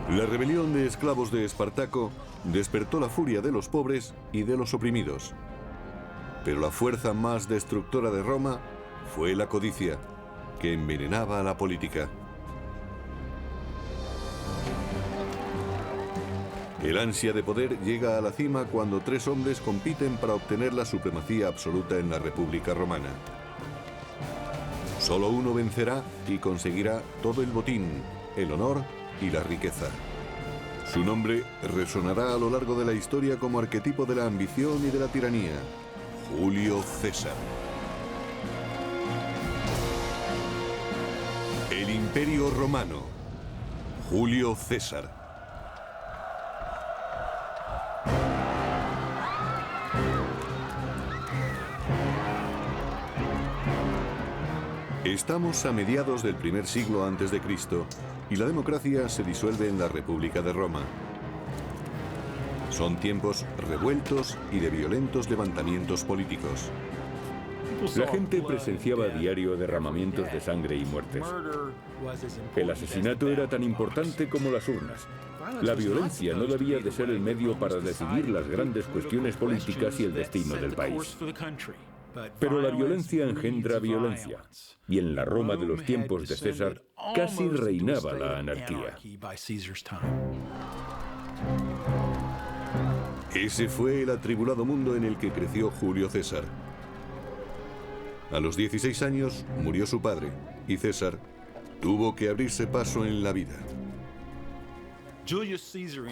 La rebelión de esclavos de Espartaco despertó la furia de los pobres y de los oprimidos. Pero la fuerza más destructora de Roma fue la codicia, que envenenaba a la política. El ansia de poder llega a la cima cuando tres hombres compiten para obtener la supremacía absoluta en la República Romana. Solo uno vencerá y conseguirá todo el botín, el honor y la riqueza. Su nombre resonará a lo largo de la historia como arquetipo de la ambición y de la tiranía: Julio César. El Imperio Romano. Julio César. Estamos a mediados del primer siglo antes de Cristo y la democracia se disuelve en la República de Roma. Son tiempos revueltos y de violentos levantamientos políticos. La gente presenciaba a diario derramamientos de sangre y muertes. El asesinato era tan importante como las urnas. La violencia no debía de ser el medio para decidir las grandes cuestiones políticas y el destino del país. Pero la violencia engendra violencia, y en la Roma de los tiempos de César casi reinaba la anarquía. Ese fue el atribulado mundo en el que creció Julio César. A los 16 años murió su padre, y César tuvo que abrirse paso en la vida.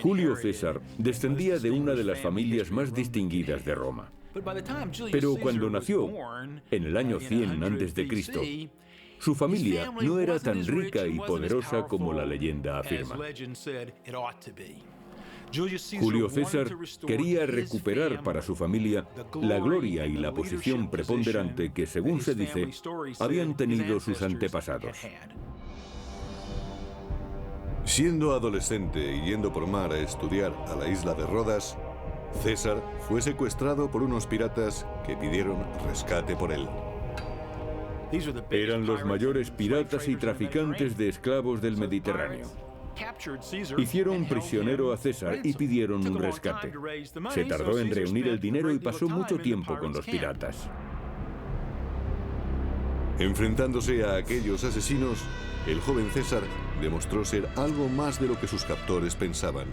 Julio César descendía de una de las familias más distinguidas de Roma. Pero cuando nació, en el año 100 a.C., su familia no era tan rica y poderosa como la leyenda afirma. Julio César quería recuperar para su familia la gloria y la posición preponderante que, según se dice, habían tenido sus antepasados. Siendo adolescente y yendo por mar a estudiar a la isla de Rodas, César fue secuestrado por unos piratas que pidieron rescate por él. Eran los mayores piratas y traficantes de esclavos del Mediterráneo. Hicieron prisionero a César y pidieron un rescate. Se tardó en reunir el dinero y pasó mucho tiempo con los piratas. Enfrentándose a aquellos asesinos, el joven César demostró ser algo más de lo que sus captores pensaban.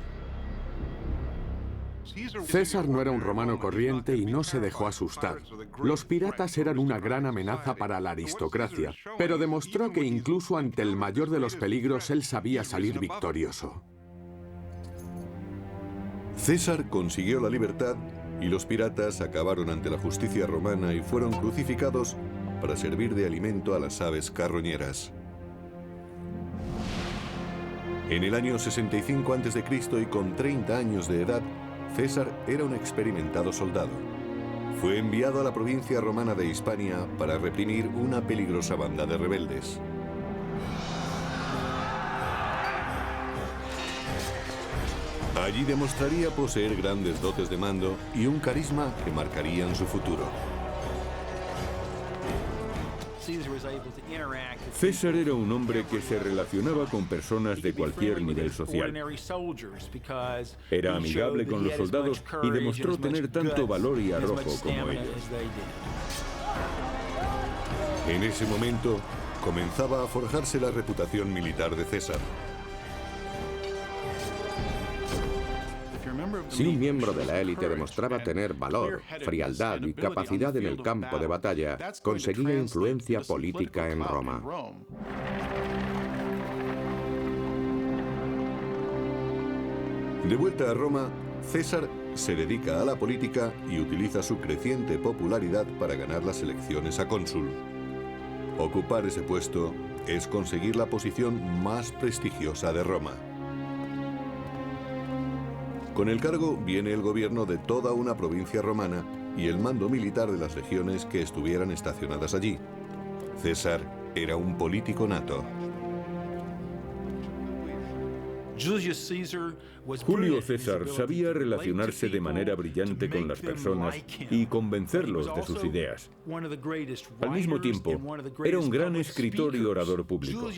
César no era un romano corriente y no se dejó asustar. Los piratas eran una gran amenaza para la aristocracia, pero demostró que incluso ante el mayor de los peligros él sabía salir victorioso. César consiguió la libertad y los piratas acabaron ante la justicia romana y fueron crucificados para servir de alimento a las aves carroñeras. En el año 65 a.C. y con 30 años de edad, César era un experimentado soldado. Fue enviado a la provincia romana de Hispania para reprimir una peligrosa banda de rebeldes. Allí demostraría poseer grandes dotes de mando y un carisma que marcarían su futuro. César era un hombre que se relacionaba con personas de cualquier nivel social. Era amigable con los soldados y demostró tener tanto valor y arrojo como ellos. En ese momento, comenzaba a forjarse la reputación militar de César. Si un miembro de la élite demostraba tener valor, frialdad y capacidad en el campo de batalla, conseguía influencia política en Roma. De vuelta a Roma, César se dedica a la política y utiliza su creciente popularidad para ganar las elecciones a cónsul. Ocupar ese puesto es conseguir la posición más prestigiosa de Roma. Con el cargo viene el gobierno de toda una provincia romana y el mando militar de las legiones que estuvieran estacionadas allí. César era un político nato. Julio César sabía relacionarse de manera brillante con las personas y convencerlos de sus ideas. Al mismo tiempo, era un gran escritor y orador público.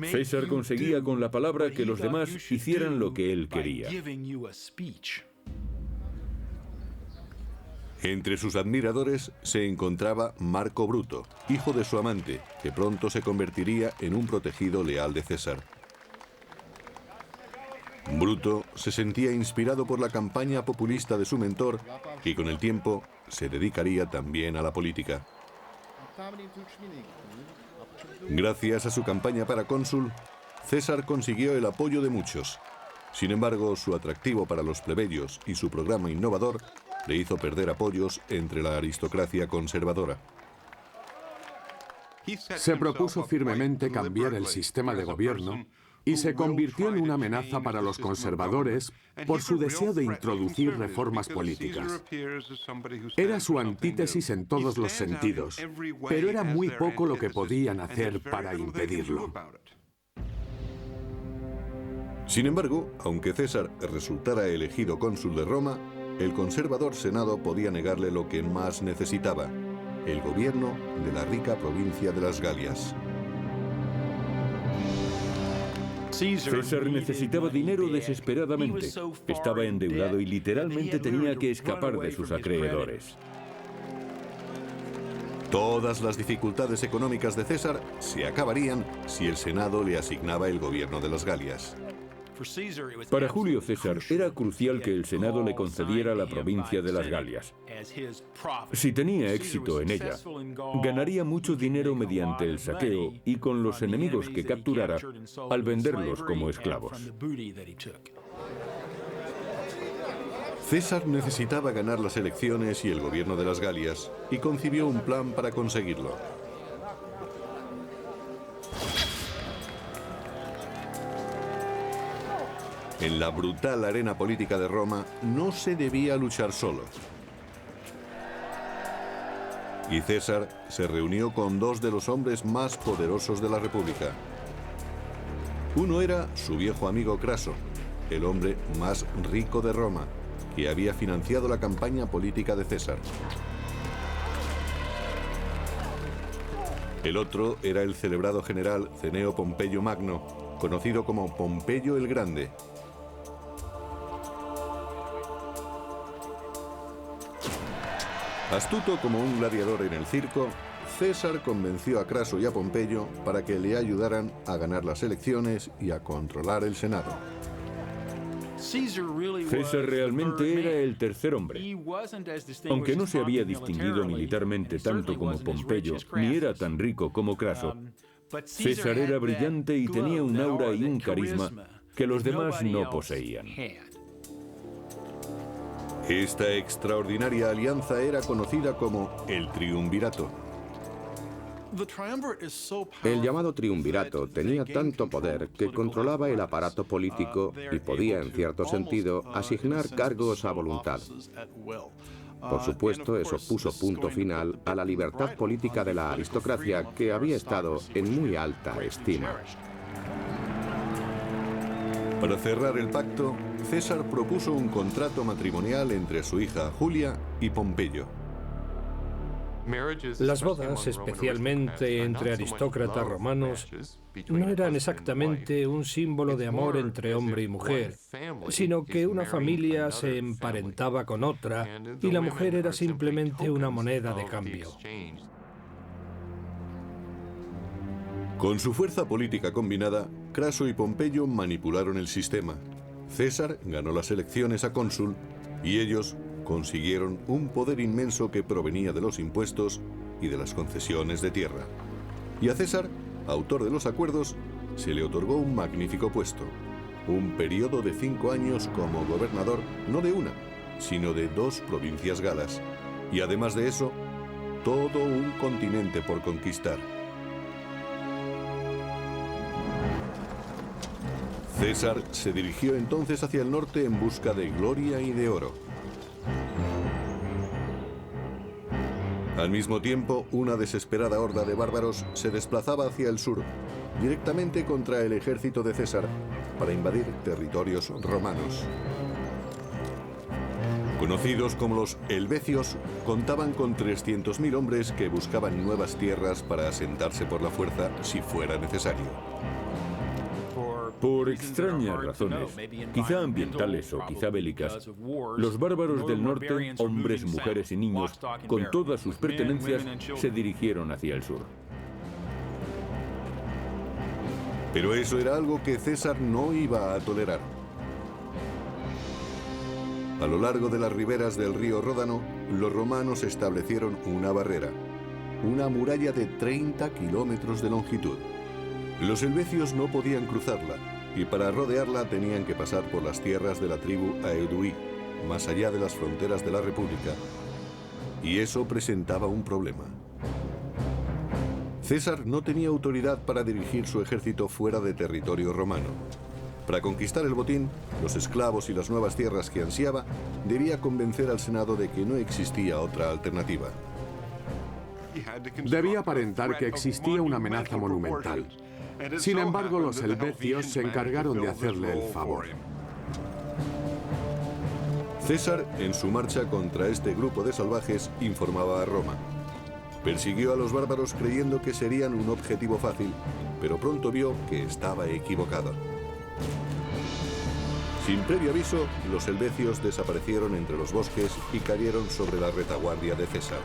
César conseguía con la palabra que los demás hicieran lo que él quería. Entre sus admiradores se encontraba Marco Bruto, hijo de su amante, que pronto se convertiría en un protegido leal de César. Bruto se sentía inspirado por la campaña populista de su mentor y con el tiempo se dedicaría también a la política. Gracias a su campaña para cónsul, César consiguió el apoyo de muchos. Sin embargo, su atractivo para los plebeyos y su programa innovador le hizo perder apoyos entre la aristocracia conservadora. Se propuso firmemente cambiar el sistema de gobierno y se convirtió en una amenaza para los conservadores por su deseo de introducir reformas políticas. Era su antítesis en todos los sentidos, pero era muy poco lo que podían hacer para impedirlo. Sin embargo, aunque César resultara elegido cónsul de Roma, el conservador Senado podía negarle lo que más necesitaba: el gobierno de la rica provincia de las Galias. César necesitaba dinero desesperadamente. Estaba endeudado y literalmente tenía que escapar de sus acreedores. Todas las dificultades económicas de César se acabarían si el Senado le asignaba el gobierno de las Galias. Para Julio César era crucial que el Senado le concediera la provincia de las Galias. Si tenía éxito en ella, ganaría mucho dinero mediante el saqueo y con los enemigos que capturara al venderlos como esclavos. César necesitaba ganar las elecciones y el gobierno de las Galias y concibió un plan para conseguirlo. En la brutal arena política de Roma no se debía luchar solo. Y César se reunió con dos de los hombres más poderosos de la República. Uno era su viejo amigo Craso, el hombre más rico de Roma, que había financiado la campaña política de César. El otro era el celebrado general Cneo Pompeyo Magno, conocido como Pompeyo el Grande. Astuto como un gladiador en el circo, César convenció a Craso y a Pompeyo para que le ayudaran a ganar las elecciones y a controlar el Senado. César realmente era el tercer hombre. Aunque no se había distinguido militarmente tanto como Pompeyo, ni era tan rico como Craso, César era brillante y tenía un aura y un carisma que los demás no poseían. Esta extraordinaria alianza era conocida como el Triunvirato. El llamado triunvirato tenía tanto poder que controlaba el aparato político y podía, en cierto sentido, asignar cargos a voluntad. Por supuesto, eso puso punto final a la libertad política de la aristocracia, que había estado en muy alta estima. Para cerrar el pacto, César propuso un contrato matrimonial entre su hija Julia y Pompeyo. Las bodas, especialmente entre aristócratas romanos, no eran exactamente un símbolo de amor entre hombre y mujer, sino que una familia se emparentaba con otra y la mujer era simplemente una moneda de cambio. Con su fuerza política combinada, Craso y Pompeyo manipularon el sistema. César ganó las elecciones a cónsul y ellos consiguieron un poder inmenso que provenía de los impuestos y de las concesiones de tierra. Y a César, autor de los acuerdos, se le otorgó un magnífico puesto, un periodo de 5 años como gobernador no de una, sino de 2 provincias galas, y además de eso, todo un continente por conquistar. César se dirigió entonces hacia el norte en busca de gloria y de oro. Al mismo tiempo, una desesperada horda de bárbaros se desplazaba hacia el sur, directamente contra el ejército de César, para invadir territorios romanos. Conocidos como los helvecios, contaban con 300.000 hombres que buscaban nuevas tierras para asentarse por la fuerza si fuera necesario. Por extrañas razones, quizá ambientales o quizá bélicas, los bárbaros del norte, hombres, mujeres y niños, con todas sus pertenencias, se dirigieron hacia el sur. Pero eso era algo que César no iba a tolerar. A lo largo de las riberas del río Ródano, los romanos establecieron una barrera, una muralla de 30 kilómetros de longitud. Los helvecios no podían cruzarla, y para rodearla tenían que pasar por las tierras de la tribu Aeduí, más allá de las fronteras de la República. Y eso presentaba un problema. César no tenía autoridad para dirigir su ejército fuera de territorio romano. Para conquistar el botín, los esclavos y las nuevas tierras que ansiaba, debía convencer al Senado de que no existía otra alternativa. Debía aparentar que existía una amenaza monumental. Sin embargo, los helvecios se encargaron de hacerle el favor. César, en su marcha contra este grupo de salvajes, informaba a Roma. Persiguió a los bárbaros creyendo que serían un objetivo fácil, pero pronto vio que estaba equivocado. Sin previo aviso, los helvecios desaparecieron entre los bosques y cayeron sobre la retaguardia de César.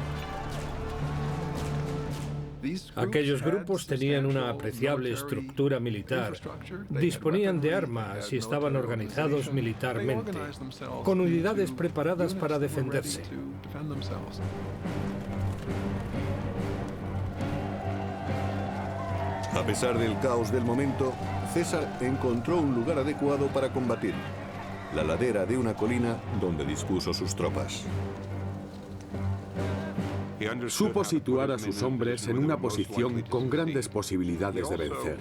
Aquellos grupos tenían una apreciable estructura militar, disponían de armas y estaban organizados militarmente, con unidades preparadas para defenderse. A pesar del caos del momento, César encontró un lugar adecuado para combatir, la ladera de una colina donde dispuso sus tropas. Supo situar a sus hombres en una posición con grandes posibilidades de vencer.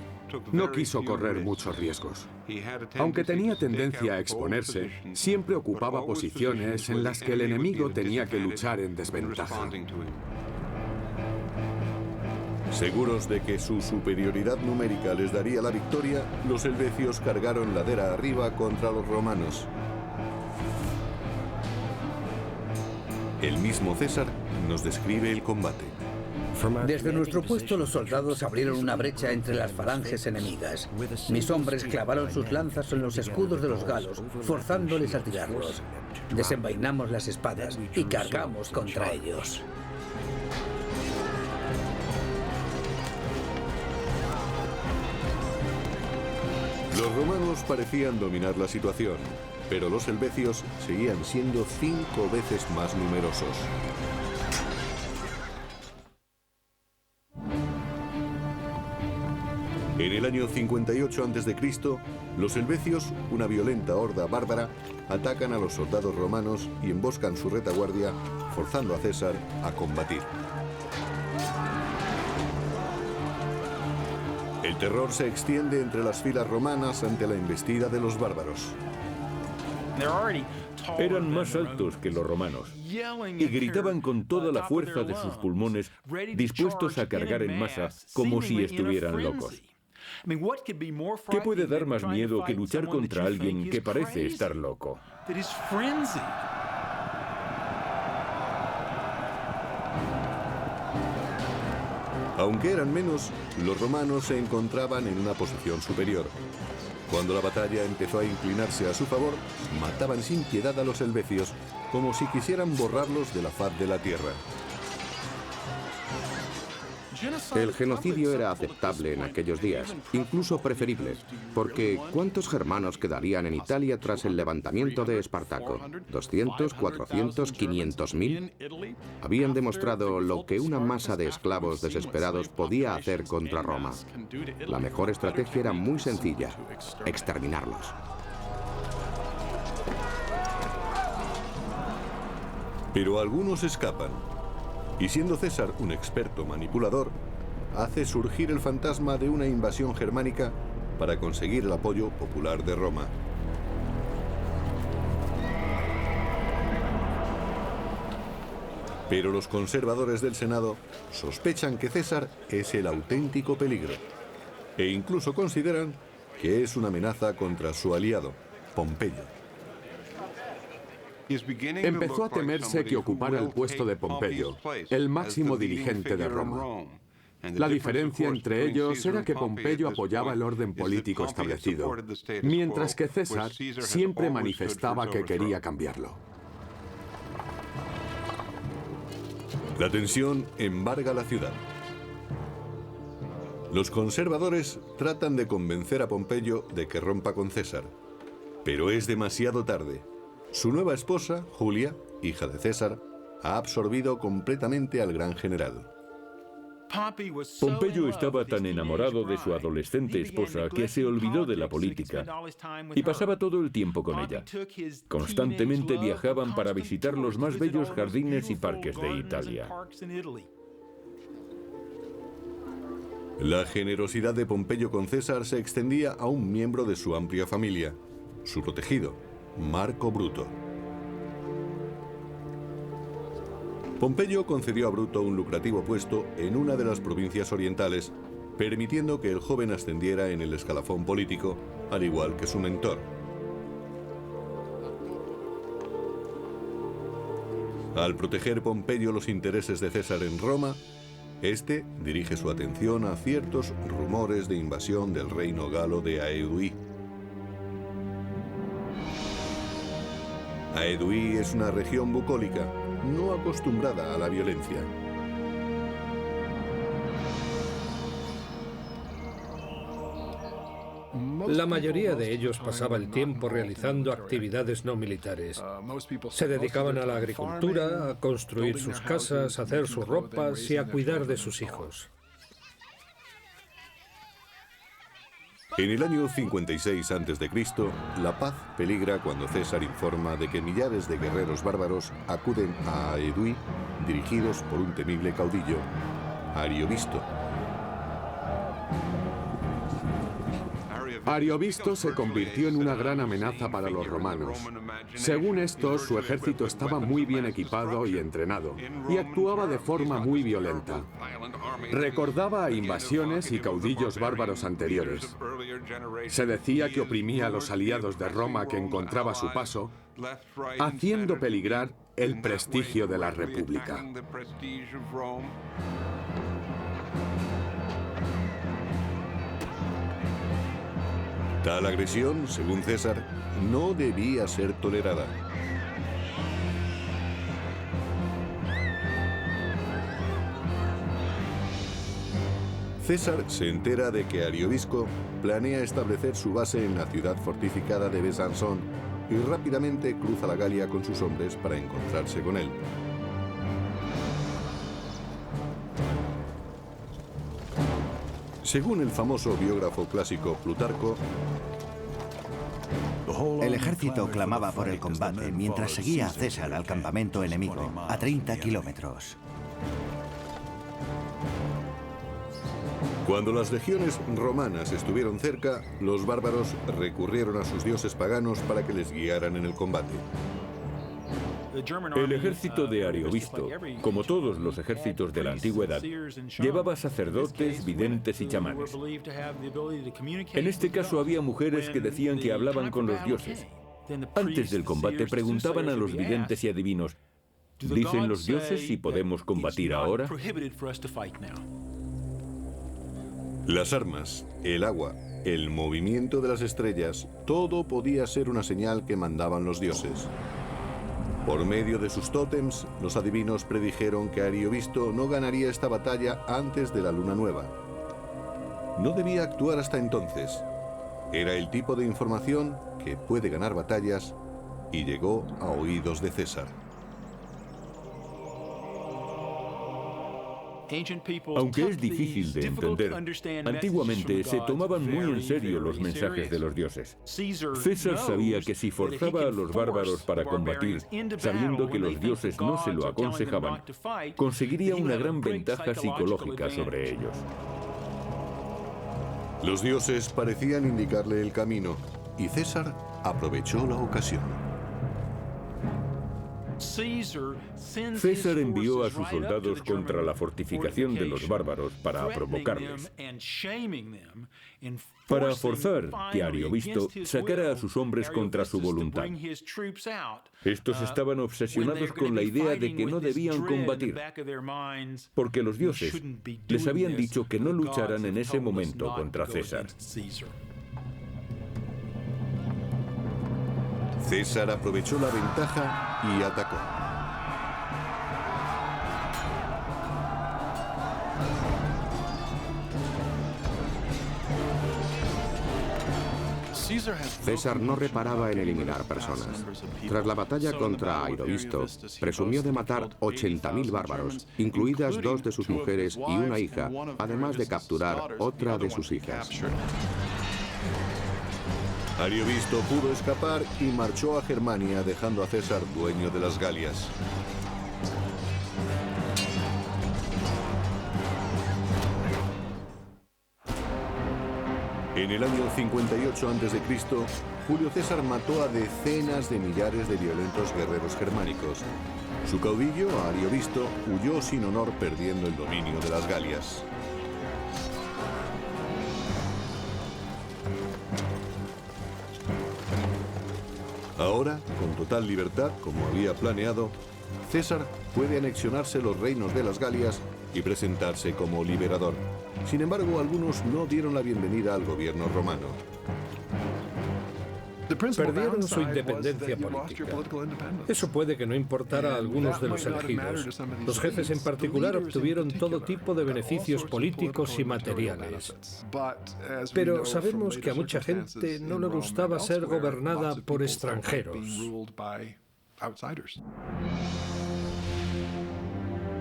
No quiso correr muchos riesgos. Aunque tenía tendencia a exponerse, siempre ocupaba posiciones en las que el enemigo tenía que luchar en desventaja. Seguros de que su superioridad numérica les daría la victoria, los helvecios cargaron ladera arriba contra los romanos. El mismo César nos describe el combate. Desde nuestro puesto los soldados abrieron una brecha entre las falanges enemigas. Mis hombres clavaron sus lanzas en los escudos de los galos, forzándoles a tirarlos. Desenvainamos las espadas y cargamos contra ellos. Los romanos parecían dominar la situación, pero los helvecios seguían siendo 5 veces más numerosos. En el año 58 a.C., los helvecios, una violenta horda bárbara, atacan a los soldados romanos y emboscan su retaguardia, forzando a César a combatir. El terror se extiende entre las filas romanas ante la embestida de los bárbaros. Eran más altos que los romanos y gritaban con toda la fuerza de sus pulmones, dispuestos a cargar en masa como si estuvieran locos. ¿Qué puede dar más miedo que luchar contra alguien que parece estar loco? Aunque eran menos, los romanos se encontraban en una posición superior. Cuando la batalla empezó a inclinarse a su favor, mataban sin piedad a los helvecios, como si quisieran borrarlos de la faz de la tierra. El genocidio era aceptable en aquellos días, incluso preferible, porque ¿cuántos germanos quedarían en Italia tras el levantamiento de Espartaco? ¿200, 400, 500.000? Habían demostrado lo que una masa de esclavos desesperados podía hacer contra Roma. La mejor estrategia era muy sencilla: exterminarlos. Pero algunos escapan. Y siendo César un experto manipulador, hace surgir el fantasma de una invasión germánica para conseguir el apoyo popular de Roma. Pero los conservadores del Senado sospechan que César es el auténtico peligro e incluso consideran que es una amenaza contra su aliado, Pompeyo. Empezó a temerse que ocupara el puesto de Pompeyo, el máximo dirigente de Roma. La diferencia entre ellos era que Pompeyo apoyaba el orden político establecido, mientras que César siempre manifestaba que quería cambiarlo. La tensión embarga la ciudad. Los conservadores tratan de convencer a Pompeyo de que rompa con César, pero es demasiado tarde. Su nueva esposa, Julia, hija de César, ha absorbido completamente al gran general. Pompeyo estaba tan enamorado de su adolescente esposa que se olvidó de la política y pasaba todo el tiempo con ella. Constantemente viajaban para visitar los más bellos jardines y parques de Italia. La generosidad de Pompeyo con César se extendía a un miembro de su amplia familia, su protegido, Marco Bruto. Pompeyo concedió a Bruto un lucrativo puesto en una de las provincias orientales, permitiendo que el joven ascendiera en el escalafón político, al igual que su mentor. Al proteger Pompeyo los intereses de César en Roma, este dirige su atención a ciertos rumores de invasión del reino galo de Aedui. Aedui es una región bucólica, no acostumbrada a la violencia. La mayoría de ellos pasaba el tiempo realizando actividades no militares. Se dedicaban a la agricultura, a construir sus casas, a hacer sus ropas y a cuidar de sus hijos. En el año 56 a.C., la paz peligra cuando César informa de que millares de guerreros bárbaros acuden a Aedui, dirigidos por un temible caudillo, Ariovisto. Ariovisto se convirtió en una gran amenaza para los romanos. Según esto, su ejército estaba muy bien equipado y entrenado, y actuaba de forma muy violenta. Recordaba a invasiones y caudillos bárbaros anteriores. Se decía que oprimía a los aliados de Roma que encontraba a su paso, haciendo peligrar el prestigio de la República. Tal agresión, según César, no debía ser tolerada. César se entera de que Ariovisco planea establecer su base en la ciudad fortificada de Besançon y rápidamente cruza la Galia con sus hombres para encontrarse con él. Según el famoso biógrafo clásico Plutarco, el ejército clamaba por el combate mientras seguía a César al campamento enemigo, a 30 kilómetros. Cuando las legiones romanas estuvieron cerca, los bárbaros recurrieron a sus dioses paganos para que les guiaran en el combate. El ejército de Ariovisto, como todos los ejércitos de la antigüedad, llevaba sacerdotes, videntes y chamanes. En este caso había mujeres que decían que hablaban con los dioses. Antes del combate preguntaban a los videntes y adivinos, ¿dicen los dioses si podemos combatir ahora? Las armas, el agua, el movimiento de las estrellas, todo podía ser una señal que mandaban los dioses. Por medio de sus tótems, los adivinos predijeron que Ariovisto no ganaría esta batalla antes de la luna nueva. No debía actuar hasta entonces. Era el tipo de información que puede ganar batallas y llegó a oídos de César. Aunque es difícil de entender, antiguamente se tomaban muy en serio los mensajes de los dioses. César sabía que si forzaba a los bárbaros para combatir, sabiendo que los dioses no se lo aconsejaban, conseguiría una gran ventaja psicológica sobre ellos. Los dioses parecían indicarle el camino, y César aprovechó la ocasión. César envió a sus soldados contra la fortificación de los bárbaros para provocarles, para forzar que Ariovisto sacara a sus hombres contra su voluntad. Estos estaban obsesionados con la idea de que no debían combatir, porque los dioses les habían dicho que no lucharan en ese momento contra César. César aprovechó la ventaja y atacó. César no reparaba en eliminar personas. Tras la batalla contra Ariovisto, presumió de matar 80.000 bárbaros, incluidas 2 de sus mujeres y una hija, además de capturar otra de sus hijas. Ariovisto pudo escapar y marchó a Germania, dejando a César dueño de las Galias. En el año 58 a.C., Julio César mató a decenas de millares de violentos guerreros germánicos. Su caudillo, Ariovisto, huyó sin honor, perdiendo el dominio de las Galias. Ahora, con total libertad, como había planeado, César puede anexionarse los reinos de las Galias y presentarse como liberador. Sin embargo, algunos no dieron la bienvenida al gobierno romano. Perdieron su independencia política. Eso puede que no importara a algunos de los elegidos. Los jefes en particular obtuvieron todo tipo de beneficios políticos y materiales. Pero sabemos que a mucha gente no le gustaba ser gobernada por extranjeros.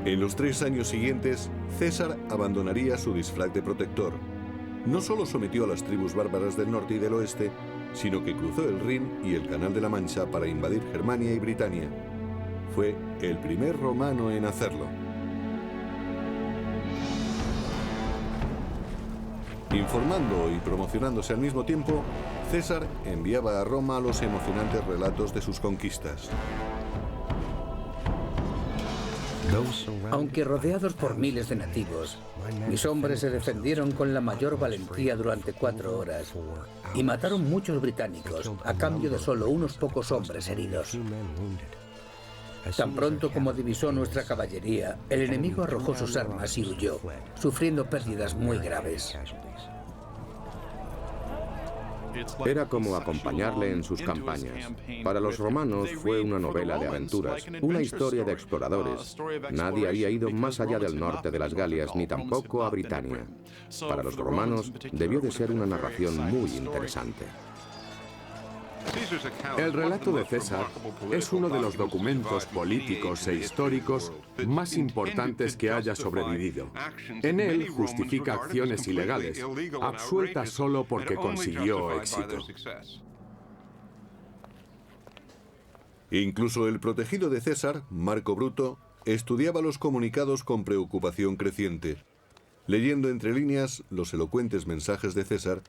En los 3 años siguientes, César abandonaría su disfraz de protector. No solo sometió a las tribus bárbaras del norte y del oeste, sino que cruzó el Rin y el Canal de la Mancha para invadir Germania y Britania. Fue el primer romano en hacerlo. Informando y promocionándose al mismo tiempo, César enviaba a Roma los emocionantes relatos de sus conquistas. Aunque rodeados por miles de nativos, mis hombres se defendieron con la mayor valentía durante 4 horas y mataron muchos británicos a cambio de solo unos pocos hombres heridos. Tan pronto como divisó nuestra caballería, el enemigo arrojó sus armas y huyó, sufriendo pérdidas muy graves. Era como acompañarle en sus campañas. Para los romanos fue una novela de aventuras, una historia de exploradores. Nadie había ido más allá del norte de las Galias, ni tampoco a Britania. Para los romanos debió de ser una narración muy interesante. El relato de César es uno de los documentos políticos e históricos más importantes que haya sobrevivido. En él justifica acciones ilegales, absueltas solo porque consiguió éxito. Incluso el protegido de César, Marco Bruto, estudiaba los comunicados con preocupación creciente. Leyendo entre líneas los elocuentes mensajes de César,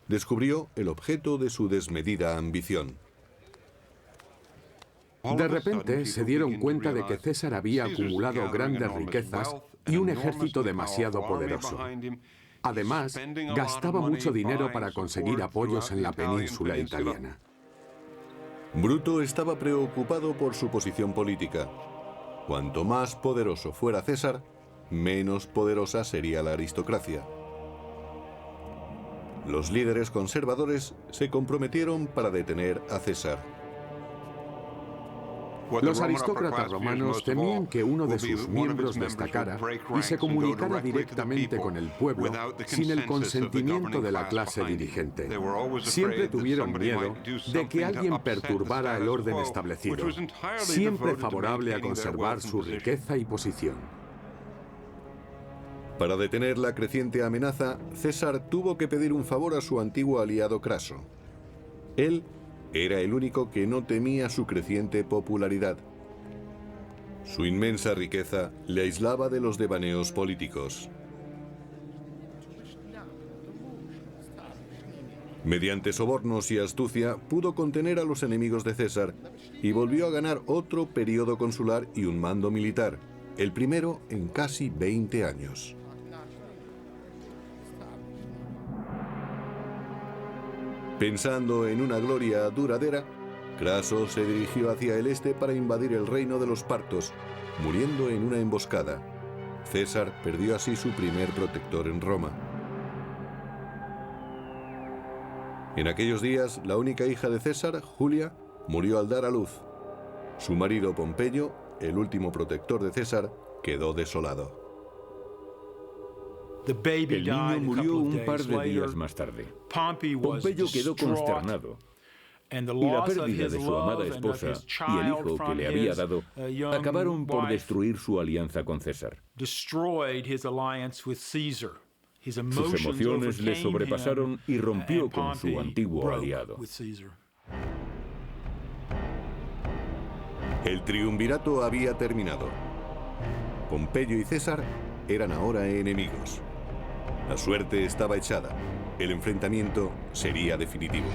descubrió el objeto de su desmedida ambición. De repente se dieron cuenta de que César había acumulado grandes riquezas y un ejército demasiado poderoso. Además, gastaba mucho dinero para conseguir apoyos en la península italiana. Bruto estaba preocupado por su posición política. Cuanto más poderoso fuera César, menos poderosa sería la aristocracia. Los líderes conservadores se comprometieron para detener a César. Los aristócratas romanos temían que uno de sus miembros destacara y se comunicara directamente con el pueblo sin el consentimiento de la clase dirigente. Siempre tuvieron miedo de que alguien perturbara el orden establecido, siempre favorable a conservar su riqueza y posición. Para detener la creciente amenaza, César tuvo que pedir un favor a su antiguo aliado Craso. Él era el único que no temía su creciente popularidad. Su inmensa riqueza le aislaba de los devaneos políticos. Mediante sobornos y astucia pudo contener a los enemigos de César y volvió a ganar otro periodo consular y un mando militar, el primero en casi 20 años. Pensando en una gloria duradera, Craso se dirigió hacia el este para invadir el reino de los partos, muriendo en una emboscada. César perdió así su primer protector en Roma. En aquellos días, la única hija de César, Julia, murió al dar a luz. Su marido Pompeyo, el último protector de César, quedó desolado. El niño murió un par de días más tarde. Pompeyo quedó consternado. Y la pérdida de su amada esposa y el hijo que le había dado acabaron por destruir su alianza con César. Sus emociones le sobrepasaron y rompió con su antiguo aliado. El triunvirato había terminado. Pompeyo y César eran ahora enemigos. La suerte estaba echada. El enfrentamiento sería definitivo.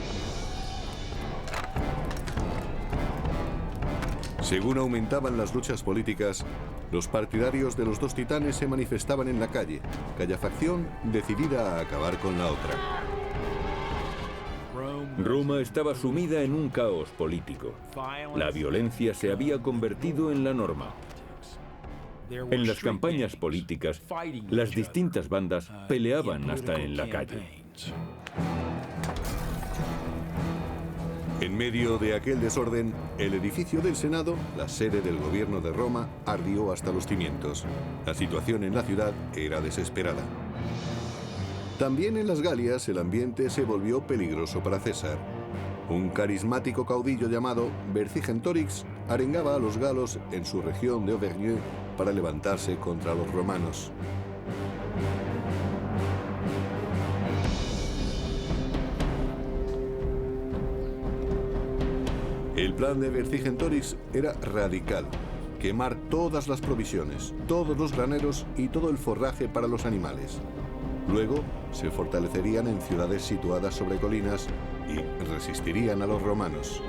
Según aumentaban las luchas políticas, los partidarios de los dos titanes se manifestaban en la calle, cada facción decidida a acabar con la otra. Roma estaba sumida en un caos político. La violencia se había convertido en la norma. En las campañas políticas, las distintas bandas peleaban hasta en la calle. En medio de aquel desorden, el edificio del Senado, la sede del gobierno de Roma, ardió hasta los cimientos. La situación en la ciudad era desesperada. También en las Galias el ambiente se volvió peligroso para César. Un carismático caudillo llamado Vercingetorix arengaba a los galos en su región de Auvergne para levantarse contra los romanos. El plan de Vercingetorix era radical: quemar todas las provisiones, todos los graneros y todo el forraje para los animales. Luego se fortalecerían en ciudades situadas sobre colinas y resistirían a los romanos.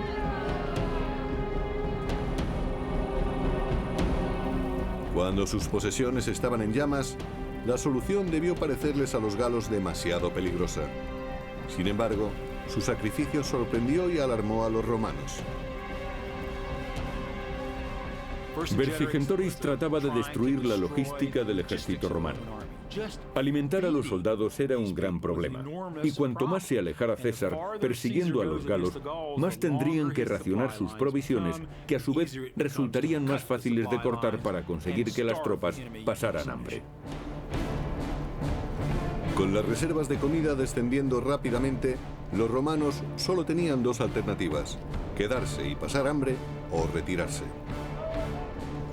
Cuando sus posesiones estaban en llamas, la solución debió parecerles a los galos demasiado peligrosa. Sin embargo, su sacrificio sorprendió y alarmó a los romanos. Vercingetorix trataba de destruir la logística del ejército romano. Alimentar a los soldados era un gran problema, y cuanto más se alejara César persiguiendo a los galos, más tendrían que racionar sus provisiones, que a su vez resultarían más fáciles de cortar para conseguir que las tropas pasaran hambre. Con las reservas de comida descendiendo rápidamente, los romanos solo tenían dos alternativas: quedarse y pasar hambre o retirarse.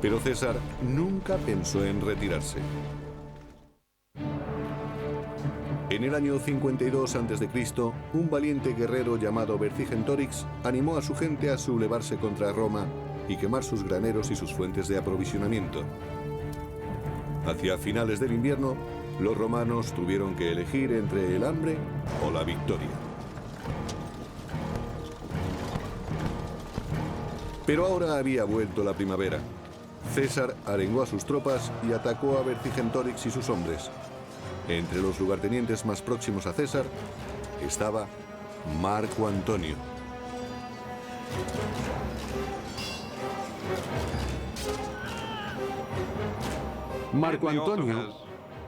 Pero César nunca pensó en retirarse. En el año 52 a.C., un valiente guerrero llamado Vercingetorix animó a su gente a sublevarse contra Roma y quemar sus graneros y sus fuentes de aprovisionamiento. Hacia finales del invierno, los romanos tuvieron que elegir entre el hambre o la victoria. Pero ahora había vuelto la primavera. César arengó a sus tropas y atacó a Vercingetorix y sus hombres. Entre los lugartenientes más próximos a César estaba Marco Antonio. Marco Antonio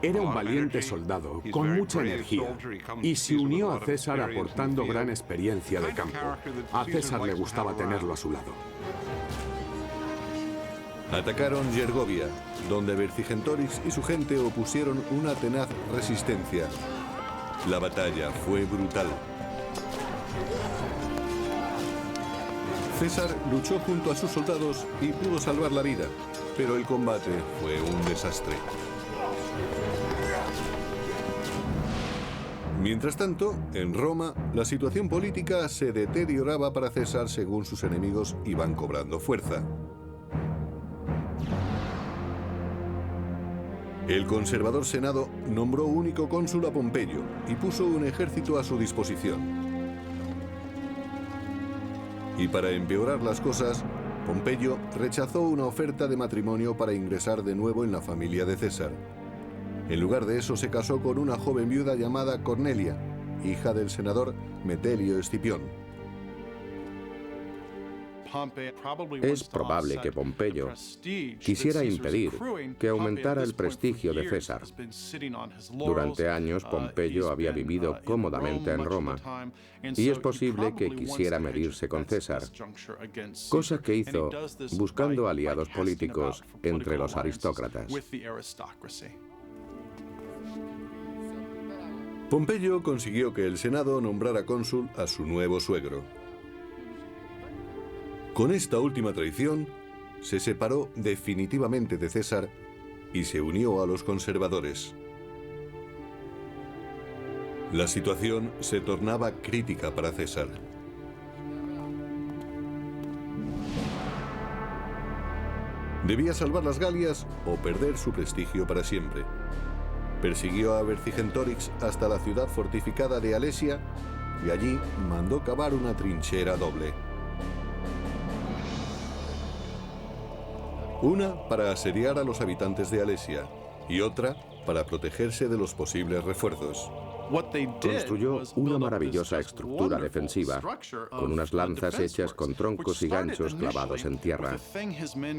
era un valiente soldado con mucha energía y se unió a César aportando gran experiencia de campo. A César le gustaba tenerlo a su lado. Atacaron Gergovia, donde Vercingetorix y su gente opusieron una tenaz resistencia. La batalla fue brutal. César luchó junto a sus soldados y pudo salvar la vida, pero el combate fue un desastre. Mientras tanto, en Roma, la situación política se deterioraba para César según sus enemigos iban cobrando fuerza. El conservador Senado nombró único cónsul a Pompeyo y puso un ejército a su disposición. Y para empeorar las cosas, Pompeyo rechazó una oferta de matrimonio para ingresar de nuevo en la familia de César. En lugar de eso, se casó con una joven viuda llamada Cornelia, hija del senador Metelio Escipión. Es probable que Pompeyo quisiera impedir que aumentara el prestigio de César. Durante años, Pompeyo había vivido cómodamente en Roma, y es posible que quisiera medirse con César, cosa que hizo buscando aliados políticos entre los aristócratas. Pompeyo consiguió que el Senado nombrara cónsul a su nuevo suegro. Con esta última traición, se separó definitivamente de César y se unió a los conservadores. La situación se tornaba crítica para César. Debía salvar las Galias o perder su prestigio para siempre. Persiguió a Vercingetorix hasta la ciudad fortificada de Alesia y allí mandó cavar una trinchera doble. Una para asediar a los habitantes de Alesia y otra para protegerse de los posibles refuerzos. Construyó una maravillosa estructura defensiva con unas lanzas hechas con troncos y ganchos clavados en tierra.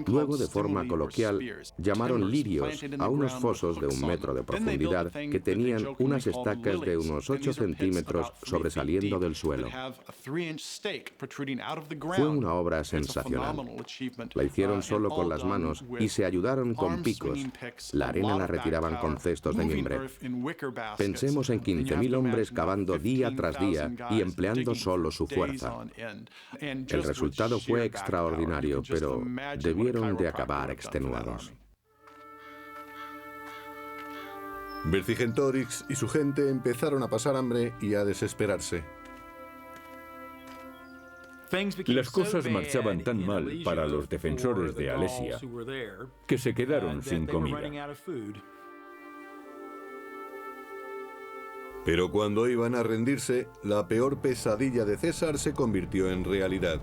Luego, de forma coloquial, llamaron lirios a unos fosos de 1 metro de profundidad que tenían unas estacas de unos 8 centímetros sobresaliendo del suelo. Fue una obra sensacional. La hicieron solo con las manos y se ayudaron con picos. La arena la retiraban con cestos de mimbre. Pensemos en 15.000 hombres cavando día tras día y empleando solo su fuerza. El resultado fue extraordinario, pero debieron de acabar extenuados. Vercingetorix y su gente empezaron a pasar hambre y a desesperarse. Las cosas marchaban tan mal para los defensores de Alesia que se quedaron sin comida. Pero cuando iban a rendirse, la peor pesadilla de César se convirtió en realidad.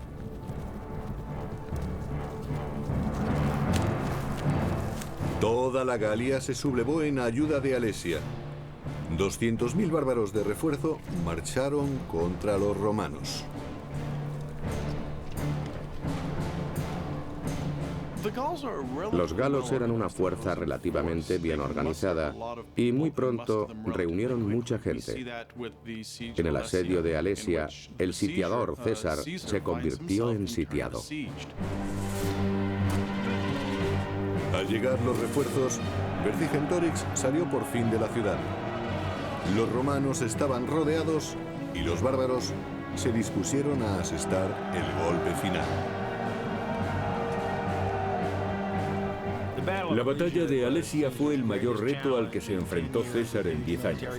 Toda la Galia se sublevó en ayuda de Alesia. 200.000 bárbaros de refuerzo marcharon contra los romanos. Los galos eran una fuerza relativamente bien organizada y muy pronto reunieron mucha gente. En el asedio de Alesia, el sitiador César se convirtió en sitiado. Al llegar los refuerzos, Vercingetorix salió por fin de la ciudad. Los romanos estaban rodeados y los bárbaros se dispusieron a asestar el golpe final. La batalla de Alesia fue el mayor reto al que se enfrentó César en 10 años.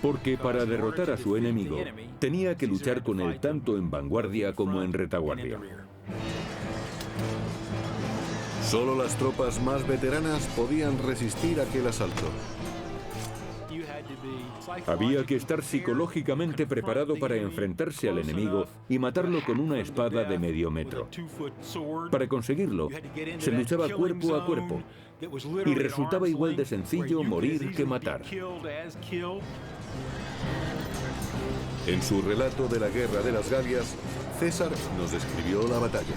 Porque para derrotar a su enemigo, tenía que luchar con él tanto en vanguardia como en retaguardia. Solo las tropas más veteranas podían resistir aquel asalto. Había que estar psicológicamente preparado para enfrentarse al enemigo y matarlo con una espada de medio metro. Para conseguirlo, se luchaba cuerpo a cuerpo y resultaba igual de sencillo morir que matar. En su relato de la guerra de las Galias, César nos describió la batalla.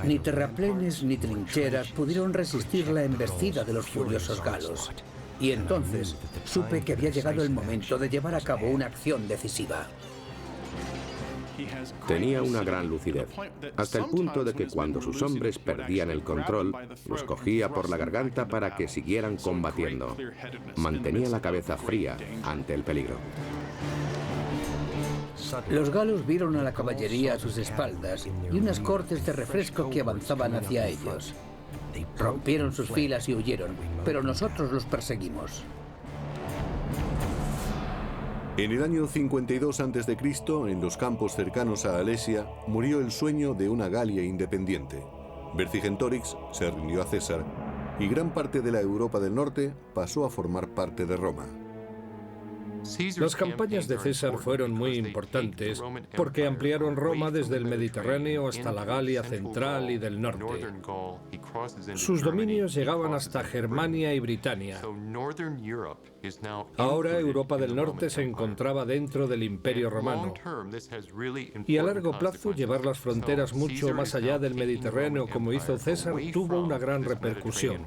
Ni terraplenes ni trincheras pudieron resistir la embestida de los furiosos galos. Y entonces supe que había llegado el momento de llevar a cabo una acción decisiva. Tenía una gran lucidez, hasta el punto de que cuando sus hombres perdían el control, los cogía por la garganta para que siguieran combatiendo. Mantenía la cabeza fría ante el peligro. Los galos vieron a la caballería a sus espaldas y unas cortes de refresco que avanzaban hacia ellos. Rompieron sus filas y huyeron, pero nosotros los perseguimos. En el año 52 a.C., en los campos cercanos a Alesia, murió el sueño de una Galia independiente. Vercingetorix se rindió a César y gran parte de la Europa del Norte pasó a formar parte de Roma. Las campañas de César fueron muy importantes porque ampliaron Roma desde el Mediterráneo hasta la Galia central y del norte. Sus dominios llegaban hasta Germania y Britania. Ahora Europa del Norte se encontraba dentro del Imperio Romano. Y a largo plazo llevar las fronteras mucho más allá del Mediterráneo como hizo César tuvo una gran repercusión.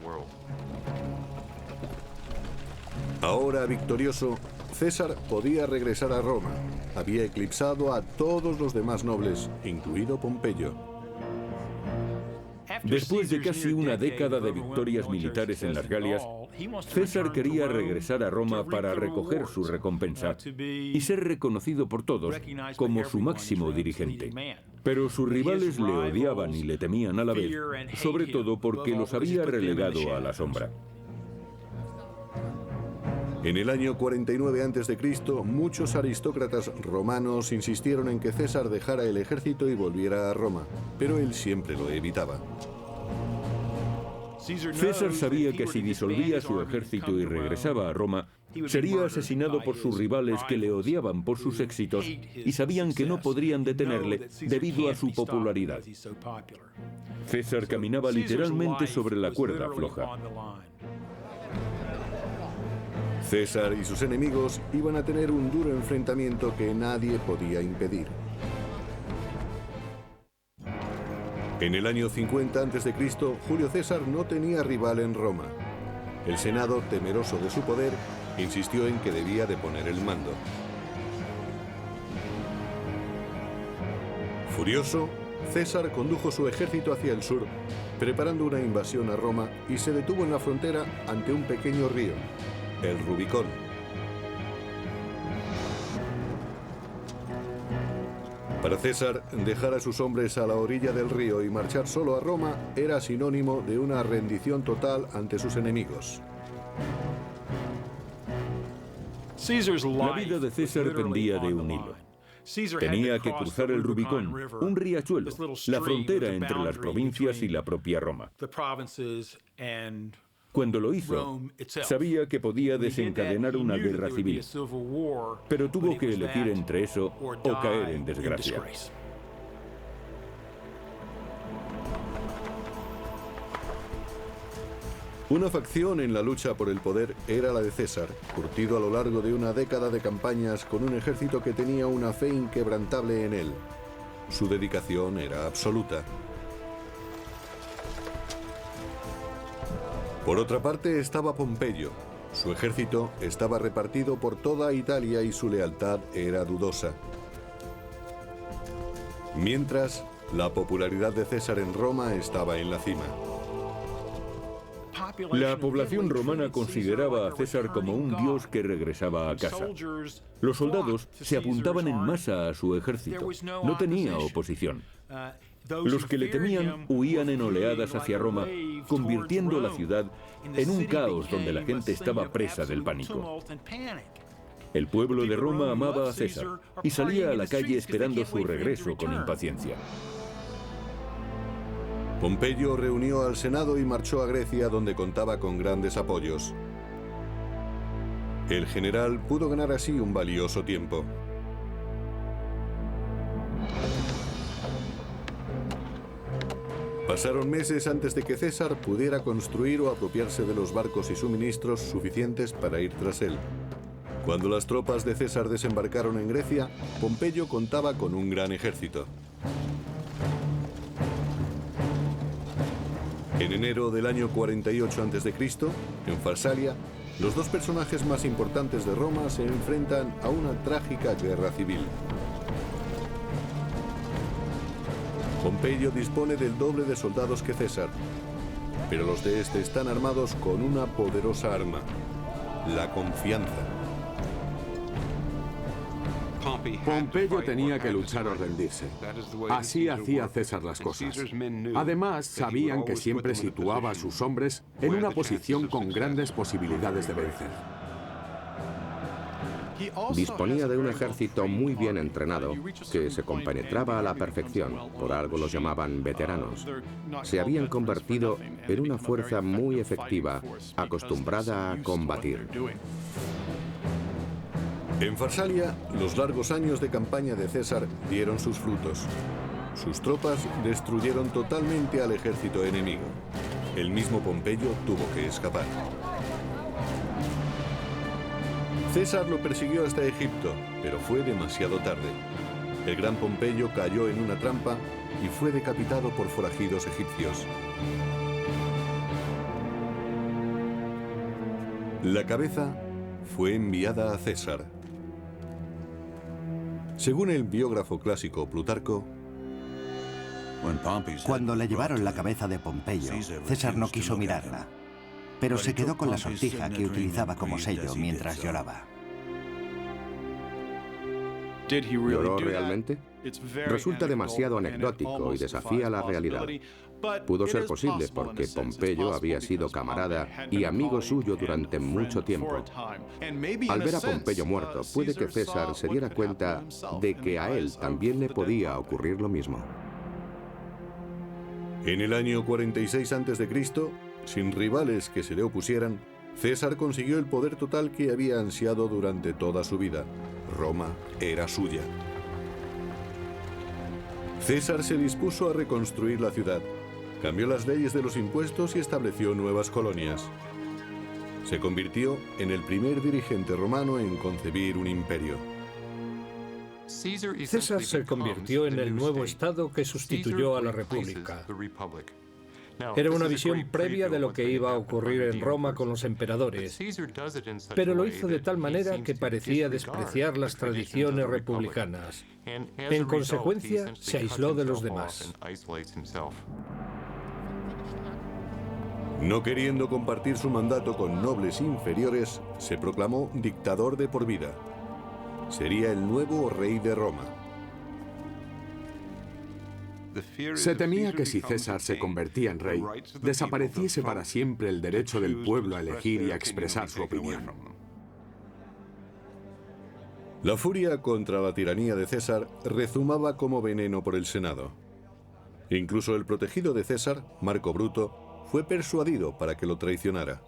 Ahora victorioso, César podía regresar a Roma. Había eclipsado a todos los demás nobles, incluido Pompeyo. Después de casi una década de victorias militares en las Galias, César quería regresar a Roma para recoger su recompensa y ser reconocido por todos como su máximo dirigente. Pero sus rivales le odiaban y le temían a la vez, sobre todo porque los había relegado a la sombra. En el año 49 a.C., muchos aristócratas romanos insistieron en que César dejara el ejército y volviera a Roma, pero él siempre lo evitaba. César sabía que si disolvía su ejército y regresaba a Roma, sería asesinado por sus rivales que le odiaban por sus éxitos y sabían que no podrían detenerle debido a su popularidad. César caminaba literalmente sobre la cuerda floja. César y sus enemigos iban a tener un duro enfrentamiento que nadie podía impedir. En el año 50 a.C., Julio César no tenía rival en Roma. El Senado, temeroso de su poder, insistió en que debía de poner el mando. Furioso, César condujo su ejército hacia el sur, preparando una invasión a Roma, y se detuvo en la frontera ante un pequeño río, el Rubicón. Para César, dejar a sus hombres a la orilla del río y marchar solo a Roma era sinónimo de una rendición total ante sus enemigos. La vida de César pendía de un hilo. Tenía que cruzar el Rubicón, un riachuelo, la frontera entre las provincias y la propia Roma. Cuando lo hizo, sabía que podía desencadenar una guerra civil, pero tuvo que elegir entre eso o caer en desgracia. Una facción en la lucha por el poder era la de César, curtido a lo largo de una década de campañas con un ejército que tenía una fe inquebrantable en él. Su dedicación era absoluta. Por otra parte estaba Pompeyo. Su ejército estaba repartido por toda Italia y su lealtad era dudosa. Mientras, la popularidad de César en Roma estaba en la cima. La población romana consideraba a César como un dios que regresaba a casa. Los soldados se apuntaban en masa a su ejército. No tenía oposición. Los que le temían huían en oleadas hacia Roma, convirtiendo la ciudad en un caos donde la gente estaba presa del pánico. El pueblo de Roma amaba a César y salía a la calle esperando su regreso con impaciencia. Pompeyo reunió al Senado y marchó a Grecia, donde contaba con grandes apoyos. El general pudo ganar así un valioso tiempo. Pasaron meses antes de que César pudiera construir o apropiarse de los barcos y suministros suficientes para ir tras él. Cuando las tropas de César desembarcaron en Grecia, Pompeyo contaba con un gran ejército. En enero del año 48 a.C., en Farsalia, los dos personajes más importantes de Roma se enfrentan a una trágica guerra civil. Pompeyo dispone del doble de soldados que César, pero los de este están armados con una poderosa arma, la confianza. Pompeyo tenía que luchar o rendirse. Así hacía César las cosas. Además, sabían que siempre situaba a sus hombres en una posición con grandes posibilidades de vencer. Disponía de un ejército muy bien entrenado, que se compenetraba a la perfección, por algo los llamaban veteranos. Se habían convertido en una fuerza muy efectiva, acostumbrada a combatir. En Farsalia, los largos años de campaña de César dieron sus frutos. Sus tropas destruyeron totalmente al ejército enemigo. El mismo Pompeyo tuvo que escapar. César lo persiguió hasta Egipto, pero fue demasiado tarde. El gran Pompeyo cayó en una trampa y fue decapitado por forajidos egipcios. La cabeza fue enviada a César. Según el biógrafo clásico Plutarco, Cuando le llevaron la cabeza de Pompeyo, César no quiso mirarla, pero se quedó con la sortija que utilizaba como sello mientras lloraba. ¿Lloró realmente? Resulta demasiado anecdótico y desafía la realidad. Pudo ser posible porque Pompeyo había sido camarada y amigo suyo durante mucho tiempo. Al ver a Pompeyo muerto, puede que César se diera cuenta de que a él también le podía ocurrir lo mismo. en el año 46 a.C., sin rivales que se le opusieran, César consiguió el poder total que había ansiado durante toda su vida. Roma era suya. César se dispuso a reconstruir la ciudad, cambió las leyes de los impuestos y estableció nuevas colonias. Se convirtió en el primer dirigente romano en concebir un imperio. César se convirtió en el nuevo Estado que sustituyó a la República. Era una visión previa de lo que iba a ocurrir en Roma con los emperadores, pero lo hizo de tal manera que parecía despreciar las tradiciones republicanas. En consecuencia, se aisló de los demás. No queriendo compartir su mandato con nobles inferiores, se proclamó dictador de por vida. Sería el nuevo rey de Roma. Se temía que si César se convertía en rey, desapareciese para siempre el derecho del pueblo a elegir y a expresar su opinión. La furia contra la tiranía de César rezumaba como veneno por el Senado. Incluso el protegido de César, Marco Bruto, fue persuadido para que lo traicionara.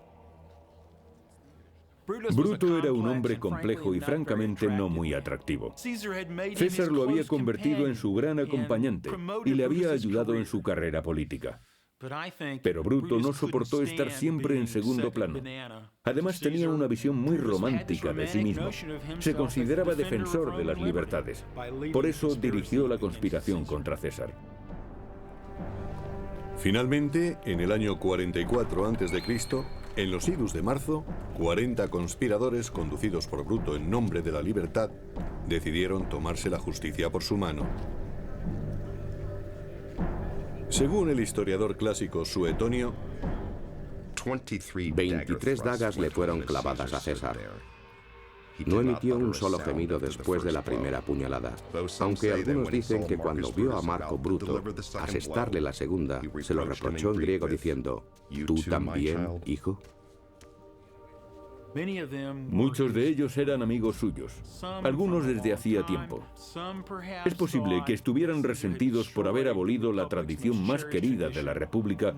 Bruto era un hombre complejo y francamente no muy atractivo. César lo había convertido en su gran acompañante y le había ayudado en su carrera política. Pero Bruto no soportó estar siempre en segundo plano. Además tenía una visión muy romántica de sí mismo. Se consideraba defensor de las libertades. Por eso dirigió la conspiración contra César. Finalmente, en el año 44 a.C., en los idus de marzo, 40 conspiradores conducidos por Bruto en nombre de la libertad decidieron tomarse la justicia por su mano. Según el historiador clásico Suetonio, 23 dagas le fueron clavadas a César. No emitió un solo gemido después de la primera puñalada, aunque algunos dicen que cuando vio a Marco Bruto asestarle la segunda, se lo reprochó en griego diciendo, ¿tú también, hijo? Muchos de ellos eran amigos suyos, algunos desde hacía tiempo. Es posible que estuvieran resentidos por haber abolido la tradición más querida de la República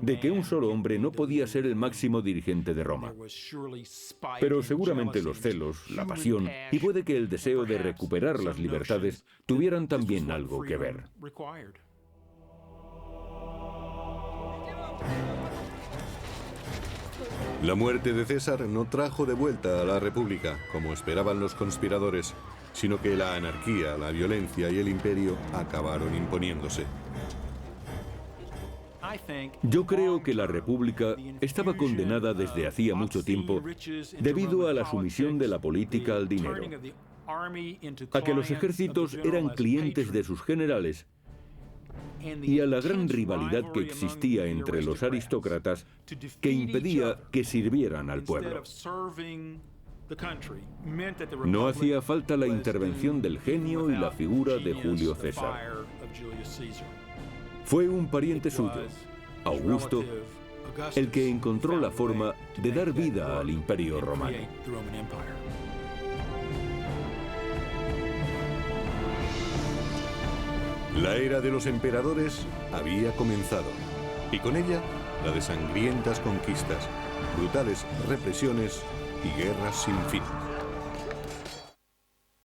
de que un solo hombre no podía ser el máximo dirigente de Roma. Pero seguramente los celos, la pasión y puede que el deseo de recuperar las libertades tuvieran también algo que ver. La muerte de César no trajo de vuelta a la República, como esperaban los conspiradores, sino que la anarquía, la violencia y el imperio acabaron imponiéndose. Yo creo que la República estaba condenada desde hacía mucho tiempo debido a la sumisión de la política al dinero, a que los ejércitos eran clientes de sus generales y a la gran rivalidad que existía entre los aristócratas que impedía que sirvieran al pueblo. No hacía falta la intervención del genio y la figura de Julio César. Fue un pariente suyo, Augusto, el que encontró la forma de dar vida al Imperio Romano. La era de los emperadores había comenzado, y con ella la de sangrientas conquistas, brutales represiones y guerras sin fin.